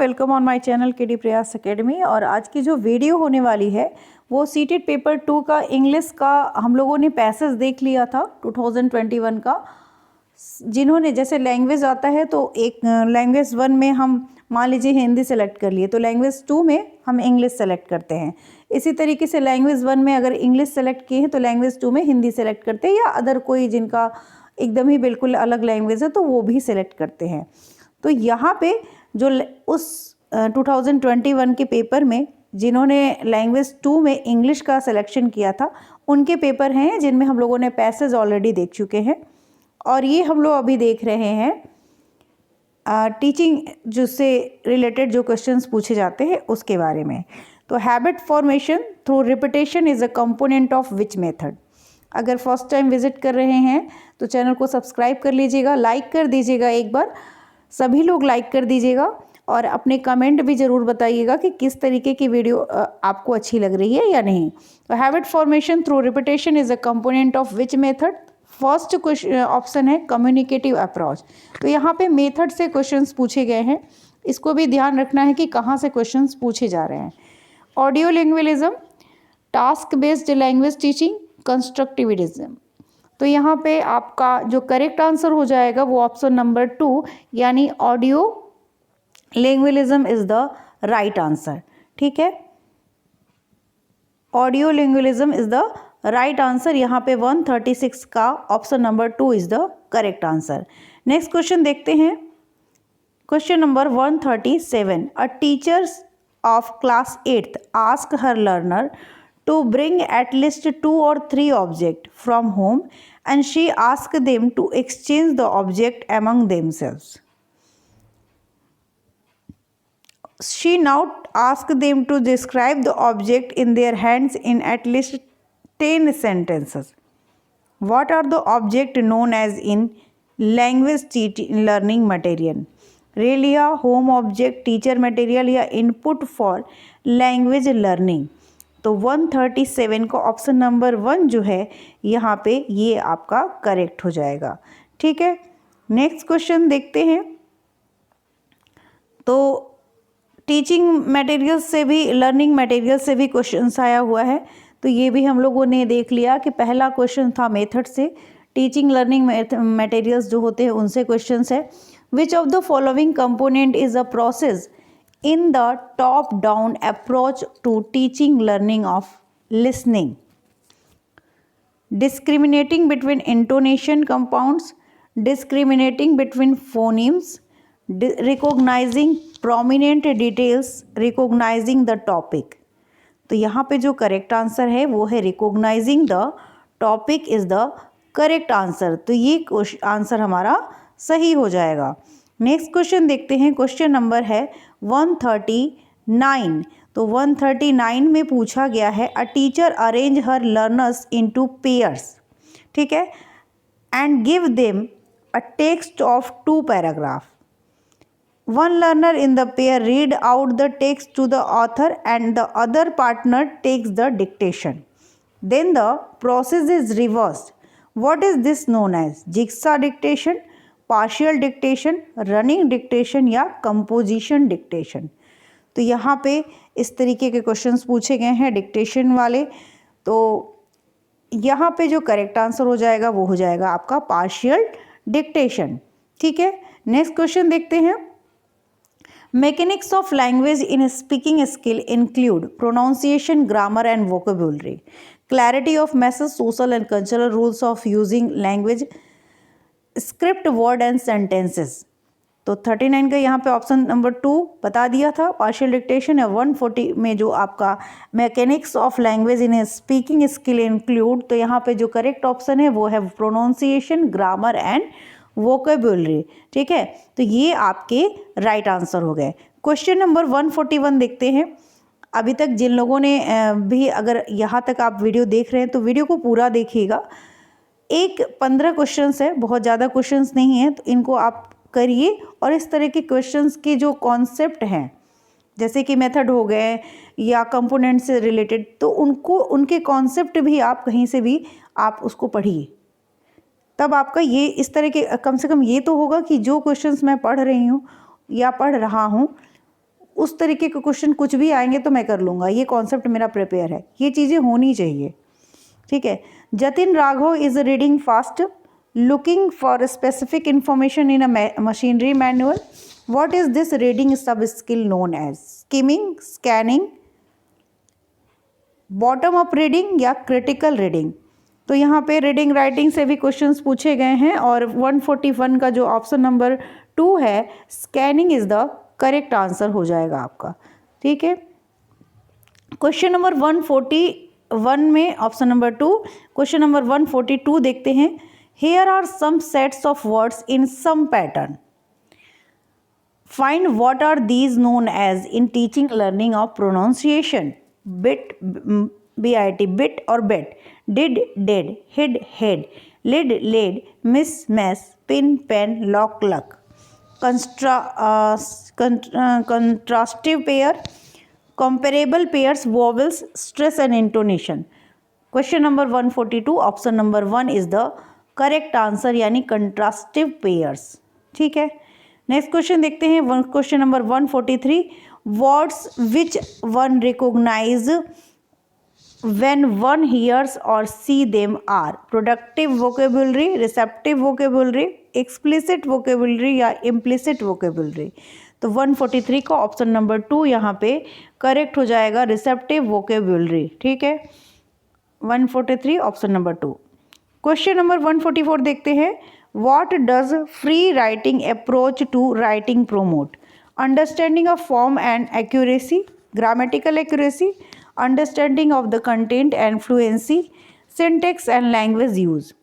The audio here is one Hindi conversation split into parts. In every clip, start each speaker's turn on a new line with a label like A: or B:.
A: Welcome on my channel KD प्रयास एकेडमी। और आज की जो वीडियो होने वाली है वो सीटेट पेपर 2 का इंग्लिश का हम लोगों ने पैसेज देख लिया था 2021 का। जिन्होंने जैसे लैंग्वेज आता है तो एक लैंग्वेज 1 में हम मान लीजिए हिंदी सेलेक्ट कर लिए तो लैंग्वेज 2 में हम इंग्लिश सेलेक्ट करते हैं। इसी तरीके से लैंग्वेज 1 में अगर इंग्लिश सेलेक्ट किए हैं तो लैंग्वेज 2 में हिंदी सेलेक्ट करते हैं, या अदर कोई जिनका एकदम ही बिल्कुल अलग लैंग्वेज है तो वो भी सेलेक्ट करते हैं। तो यहाँ पे जो उस 2021 के पेपर में जिन्होंने लैंग्वेज 2 में इंग्लिश का सिलेक्शन किया था उनके पेपर हैं जिनमें हम लोगों ने पैसेज ऑलरेडी देख चुके हैं। और ये हम लोग अभी देख रहे हैं टीचिंग जिससे रिलेटेड जो क्वेश्चंस पूछे जाते हैं उसके बारे में। तो habit formation through repetition is a component of which method. अगर फर्स्ट टाइम विजिट कर रहे हैं तो चैनल को सब्सक्राइब कर लीजिएगा, लाइक कर दीजिएगा, एक बार सभी लोग लाइक कर दीजिएगा और अपने कमेंट भी ज़रूर बताइएगा कि किस तरीके की वीडियो आपको अच्छी लग रही है या नहीं। तो habit formation through repetition is a component of which method. First question option है कम्युनिकेटिव अप्रोच। तो यहाँ पे मेथड से क्वेश्चंस पूछे गए हैं, इसको भी ध्यान रखना है कि कहाँ से क्वेश्चंस पूछे जा रहे हैं। Audio lingualism, task based language teaching, constructivism. तो यहाँ पे आपका जो करेक्ट आंसर हो जाएगा वो ऑप्शन नंबर 2 यानी audio lingualism is the right answer. ठीक है, audio lingualism is the right answer. यहाँ पे 136 का option number 2 is the correct answer. Next question देखते हैं, question number 137। A teachers of class 8th ask her learner to bring at least 2 or 3 objects from home and she asked them to exchange the object among themselves. She now asked them to describe the object in their hands in at least 10 sentences. What are the objects known as in language learning material? Relia, home object, teacher material या input for language learning। तो 137 का ऑप्शन नंबर 1 जो है यहाँ पे ये आपका करेक्ट हो जाएगा। ठीक है, नेक्स्ट क्वेश्चन देखते हैं। तो टीचिंग मटेरियल से भी लर्निंग मटेरियल से भी क्वेश्चंस आया हुआ है, तो ये भी हम लोगों ने देख लिया कि पहला क्वेश्चन था मेथड से। टीचिंग लर्निंग मटेरियल्स जो होते हैं उनसे क्वेश्चंस है। विच of the following component is a process in the top-down approach to teaching learning of listening? Discriminating between intonation compounds, discriminating between phonemes, recognizing prominent details, recognizing the topic। तो यहाँ पे जो करेक्ट आंसर है वो है recognizing the topic is the correct answer. तो ये आंसर हमारा सही हो जाएगा। नेक्स्ट क्वेश्चन देखते हैं, क्वेश्चन नंबर है 139। तो 139 में पूछा गया है a teacher arrange her learners into pairs, ठीक है, and give them a text of 2 paragraph. One learner in the pair read out the text to the author and the other partner takes the dictation. Then the process is reversed. What is this known as? Jigsaw dictation, partial dictation, running dictation या कंपोजिशन डिक्टेशन। तो यहाँ पे इस तरीके के क्वेश्चंस पूछे गए हैं डिक्टेशन वाले। तो यहाँ पे जो करेक्ट आंसर हो जाएगा वो हो जाएगा आपका पार्शियल डिक्टेशन। ठीक है, नेक्स्ट क्वेश्चन देखते हैं। Mechanics of language in speaking skill include pronunciation, grammar and vocabulary, clarity of message, social and cultural rules of using language, script, word and sentences. तो 39 का यहाँ पे ऑप्शन नंबर 2 बता दिया था पार्शियल डिक्टेशन है। 140 में जो आपका mechanics of language in speaking skill include, तो यहाँ पे जो करेक्ट ऑप्शन है वो है प्रोनाउंसिएशन, ग्रामर एंड वोकेबुलरी। ठीक है, तो ये आपके राइट आंसर हो गए। क्वेश्चन नंबर 141 देखते हैं। अभी तक जिन लोगों ने भी अगर यहाँ तक आप वीडियो देख रहे हैं तो वीडियो को पूरा देखिएगा। 15 क्वेश्चंस है, बहुत ज़्यादा क्वेश्चंस नहीं है, तो इनको आप करिए। और इस तरह के क्वेश्चंस के जो कॉन्सेप्ट हैं जैसे कि मेथड हो गए या कंपोनेंट से रिलेटेड, तो उनके कॉन्सेप्ट भी आप कहीं से भी आप उसको पढ़िए, तब आपका ये इस तरह के कम से कम ये तो होगा कि जो क्वेश्चंस मैं पढ़ रही हूँ या पढ़ रहा हूँ उस तरीके के क्वेश्चन कुछ भी आएंगे तो मैं कर लूँगा, ये कॉन्सेप्ट मेरा प्रिपेयर है, ये चीज़ें होनी चाहिए, ठीक है। Jatin Raghav is reading fast, looking for specific information in a machinery manual. What is this reading sub skill known as? Skimming, scanning, bottom up reading या क्रिटिकल रीडिंग? तो यहाँ पे रीडिंग राइटिंग से भी क्वेश्चंस पूछे गए हैं और 141 का जो ऑप्शन नंबर 2 है scanning is the correct answer हो जाएगा आपका, ठीक है। क्वेश्चन नंबर 141 में ऑप्शन नंबर 2, क्वेश्चन नंबर 142 देखते हैं। Here are some sets of words in some pattern, find what are these known as in teaching learning of pronunciation? Bit, BIT, bit और bet, did, dead, hid, head, lid, led, miss, mess, pin, pen, lock, luck. Contrastive pair, comparable pairs, vowels, stress and intonation. Question number 142 option number 1 is the correct answer, यानी कंट्रास्टिव पेयर्स, ठीक है। नेक्स्ट क्वेश्चन देखते हैं, question number 143, words which one recognise when one hears or see them are productive vocabulary, receptive vocabulary, explicit vocabulary या implicit vocabulary? तो 143 का ऑप्शन नंबर 2 यहाँ पे करेक्ट हो जाएगा, रिसेप्टिव वोकेबुलरी, ठीक है। 143 ऑप्शन नंबर 2। क्वेश्चन नंबर 144 देखते हैं। What does free writing approach to writing promote? Understanding of form and accuracy, grammatical accuracy, understanding of the content and fluency, syntax and language use.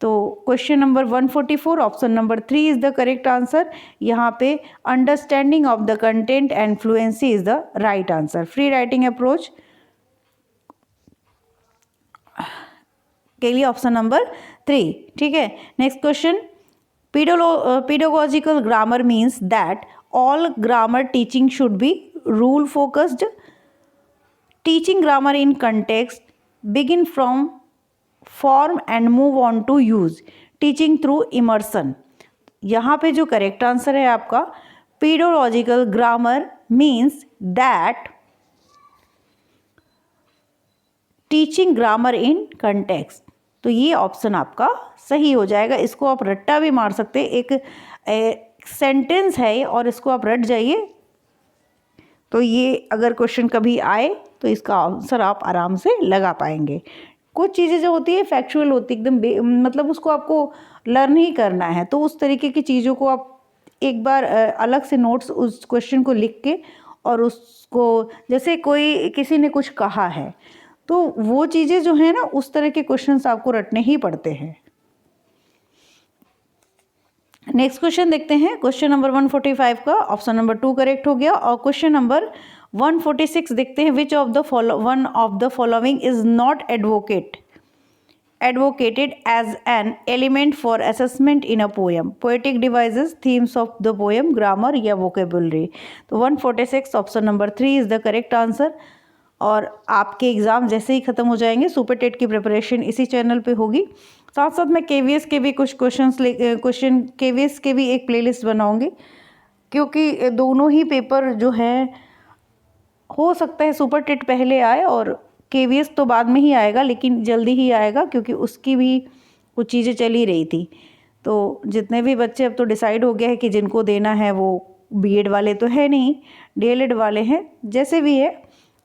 A: तो question number 144 option number 3 is the correct answer. यहाँ पे understanding of the content and fluency is the right answer. Free writing approach के लिए ऑप्शन नंबर 3, ठीक है। Next question, pedagogical grammar means that all grammar teaching should be rule focused. Teaching grammar in context, begin from form and move on to use. Teaching through immersion. यहाँ पे जो करेक्ट आंसर है आपका, pedagogical grammar means that teaching grammar in context. तो ये ऑप्शन आपका सही हो जाएगा। इसको आप रट्टा भी मार सकते, एक सेंटेंस है और इसको आप रट जाइए, तो ये अगर क्वेश्चन कभी आए तो इसका आंसर आप आराम से लगा पाएंगे। कुछ चीज़ें जो होती है फैक्चुअल होती है एकदम, मतलब उसको आपको लर्न ही करना है, तो उस तरीके की चीज़ों को आप एक बार अलग से नोट्स उस क्वेश्चन को लिख के और उसको, जैसे कोई किसी ने कुछ कहा है तो वो चीज़ें जो है ना उस तरह के क्वेश्चंस आपको रटने ही पड़ते हैं। नेक्स्ट क्वेश्चन देखते हैं। क्वेश्चन नंबर 145 का ऑप्शन नंबर 2 करेक्ट हो गया। और क्वेश्चन नंबर 146 देखते हैं। विच of the one of the following is not advocated as an element for assessment in a poem? Poetic devices, themes of the poem, grammar या vocabulary? तो 146 option number 3 is the correct answer. और आपके एग्ज़ाम जैसे ही ख़त्म हो जाएंगे, सुपर टेट की प्रिपरेशन इसी चैनल पे होगी। साथ साथ मैं KVS के भी कुछ KVS के भी एक प्लेलिस्ट बनाऊंगी, क्योंकि दोनों ही पेपर जो है हो सकता है सुपर टेट पहले आए और KVS तो बाद में ही आएगा, लेकिन जल्दी ही आएगा क्योंकि उसकी भी कुछ चीज़ें चल ही रही थी। तो जितने भी बच्चे, अब तो डिसाइड हो गया है कि जिनको देना है वो BEd वाले तो है नहीं, DLED वाले हैं, जैसे भी है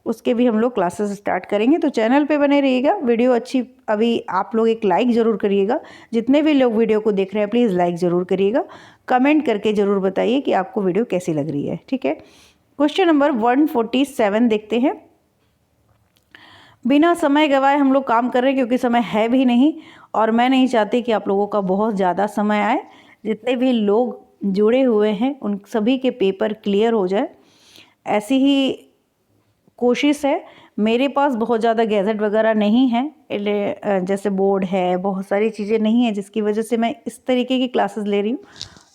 A: उसके भी हम लोग क्लासेस स्टार्ट करेंगे। तो चैनल पे बने रहिएगा। वीडियो अच्छी, अभी आप लोग एक लाइक ज़रूर करिएगा। जितने भी लोग वीडियो को देख रहे हैं प्लीज़ लाइक ज़रूर करिएगा। कमेंट करके ज़रूर बताइए कि आपको वीडियो कैसी लग रही है, ठीक है। क्वेश्चन नंबर 147 देखते हैं। बिना समय गवाए हम लोग काम कर रहे हैं क्योंकि समय है भी नहीं और मैं नहीं चाहती कि आप लोगों का बहुत ज़्यादा समय आए। जितने भी लोग जुड़े हुए हैं उन सभी के पेपर क्लियर हो जाए, ऐसी ही कोशिश है। मेरे पास बहुत ज़्यादा गैजेट वगैरह नहीं है, जैसे बोर्ड है, बहुत सारी चीज़ें नहीं है, जिसकी वजह से मैं इस तरीके की क्लासेस ले रही हूँ।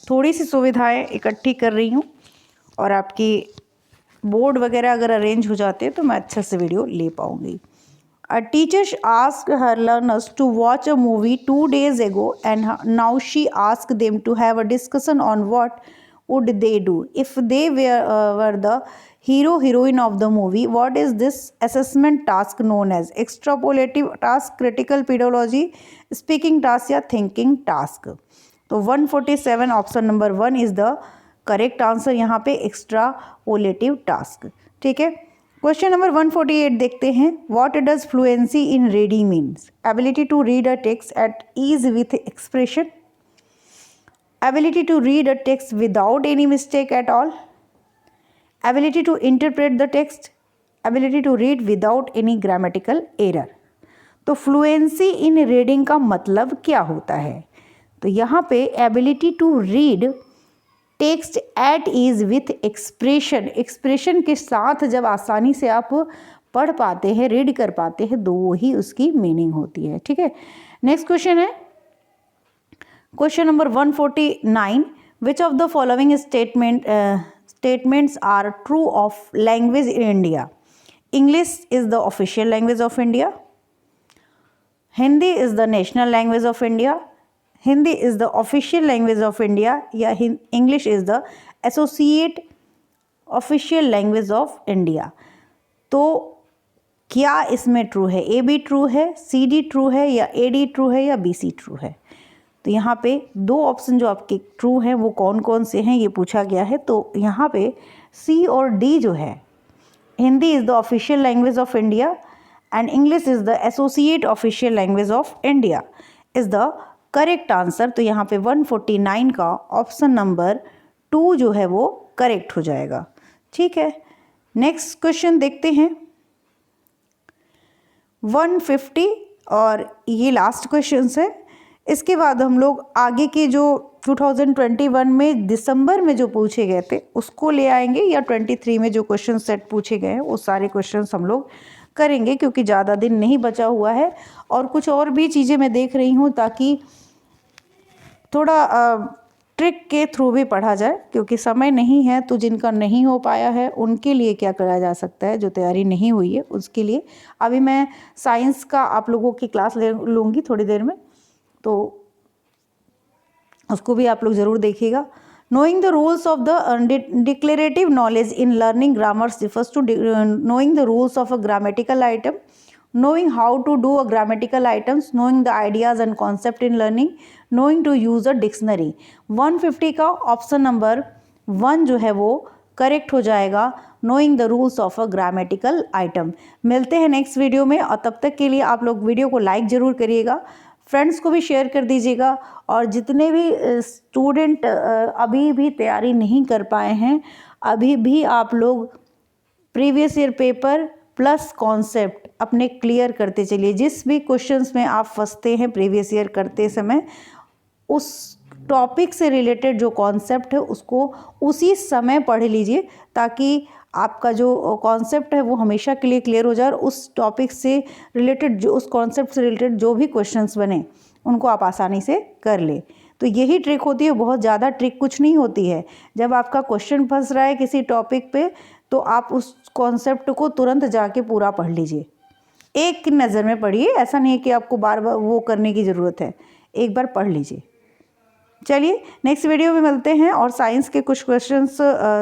A: थोड़ी सी सुविधाएं इकट्ठी कर रही हूँ और आपकी बोर्ड वगैरह अगर अरेंज हो जाते हैं तो मैं अच्छे से वीडियो ले पाऊँगी। A teacher asked her learners to watch a movie 2 days ago and now she asked them to have a discussion on what would they do if they were the hero heroine of the movie? What is this assessment task known as? Extrapolative task, critical pedagogy, speaking task या thinking task? तो 147 option number 1 is the correct answer यहाँ पे, एक्स्ट्रापोलेटिव टास्क। ठीक है, क्वेश्चन नंबर 148 देखते हैं। What does fluency in reading means? Ability to read a text at ease with expression, ability to read a text without any mistake at all, ability to interpret the text, ability to read without any grammatical error। तो फ्लुएंसी इन रीडिंग का मतलब क्या होता है? तो यहाँ पे ability to read text at ease with expression, expression के साथ जब आसानी से आप पढ़ पाते हैं, रीड कर पाते हैं, तो वो ही उसकी मीनिंग होती है। ठीक है, नेक्स्ट क्वेश्चन है question number 149। Which of the following statements are true of language in India? English is the official language of India, Hindi is the national language of India, Hindi is the official language of India, या English is the associate official language of India. तो क्या इसमें ट्रू है? ए बी ट्रू है, सी डी ट्रू है, या ए डी ट्रू है, या बी सी ट्रू है? तो यहाँ पे दो ऑप्शन जो आपके ट्रू हैं वो कौन कौन से हैं ये पूछा गया है। तो यहाँ पे सी और डी जो है, Hindi is the official language of India and English is the associate official language of India is the correct answer. तो यहाँ पे 149 का ऑप्शन नंबर 2 जो है वो करेक्ट हो जाएगा। ठीक है, नेक्स्ट क्वेश्चन देखते हैं 150, और ये लास्ट क्वेश्चन है। इसके बाद हम लोग आगे के जो 2021 में दिसंबर में जो पूछे गए थे उसको ले आएंगे, या 23 में जो क्वेश्चन सेट पूछे गए हैं वो सारे क्वेश्चंस हम लोग करेंगे, क्योंकि ज़्यादा दिन नहीं बचा हुआ है। और कुछ और भी चीज़ें मैं देख रही हूँ ताकि थोड़ा ट्रिक के थ्रू भी पढ़ा जाए, क्योंकि समय नहीं है। तो जिनका नहीं हो पाया है उनके लिए क्या करा जा सकता है, जो तैयारी नहीं हुई है उसके लिए अभी मैं साइंस का आप लोगों की क्लास लूँगी थोड़ी देर में, तो उसको भी आप लोग ज़रूर देखिएगा। Knowing the rules of the declarative knowledge in learning grammars refers to knowing the rules of a grammatical item, knowing how to do a grammatical items, knowing the ideas and concept in learning, knowing to use a dictionary। 150 का ऑप्शन नंबर 1 जो है वो करेक्ट हो जाएगा, knowing the rules of a grammatical item। मिलते हैं नेक्स्ट वीडियो में, और तब तक के लिए आप लोग वीडियो को लाइक ज़रूर करिएगा, फ्रेंड्स को भी शेयर कर दीजिएगा। और जितने भी स्टूडेंट अभी भी तैयारी नहीं कर पाए हैं, अभी भी आप लोग previous year paper plus concept अपने क्लियर करते चलिए। जिस भी क्वेश्चंस में आप फंसते हैं प्रीवियस ईयर करते समय, उस टॉपिक से रिलेटेड जो कॉन्सेप्ट है उसको उसी समय पढ़ लीजिए, ताकि आपका जो कॉन्सेप्ट है वो हमेशा के लिए क्लियर हो जाए, और उस टॉपिक से रिलेटेड जो उस कॉन्सेप्ट से रिलेटेड जो भी क्वेश्चंस बने उनको आप आसानी से कर ले। तो यही ट्रिक होती है, बहुत ज़्यादा ट्रिक कुछ नहीं होती है। जब आपका क्वेश्चन फंस रहा है किसी टॉपिक पे, तो आप उस कॉन्सेप्ट को तुरंत जाके पूरा पढ़ लीजिए, एक नज़र में पढ़िए। ऐसा नहीं है कि आपको बार बार वो करने की ज़रूरत है, एक बार पढ़ लीजिए। चलिए नेक्स्ट वीडियो में मिलते हैं, और साइंस के कुछ क्वेश्चंस,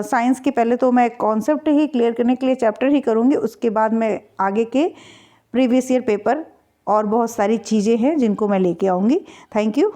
A: साइंस के पहले तो मैं कॉन्सेप्ट ही क्लियर करने के लिए चैप्टर ही करूँगी, उसके बाद मैं आगे के प्रीवियस ईयर पेपर और बहुत सारी चीज़ें हैं जिनको मैं लेके आऊँगी। Thank you.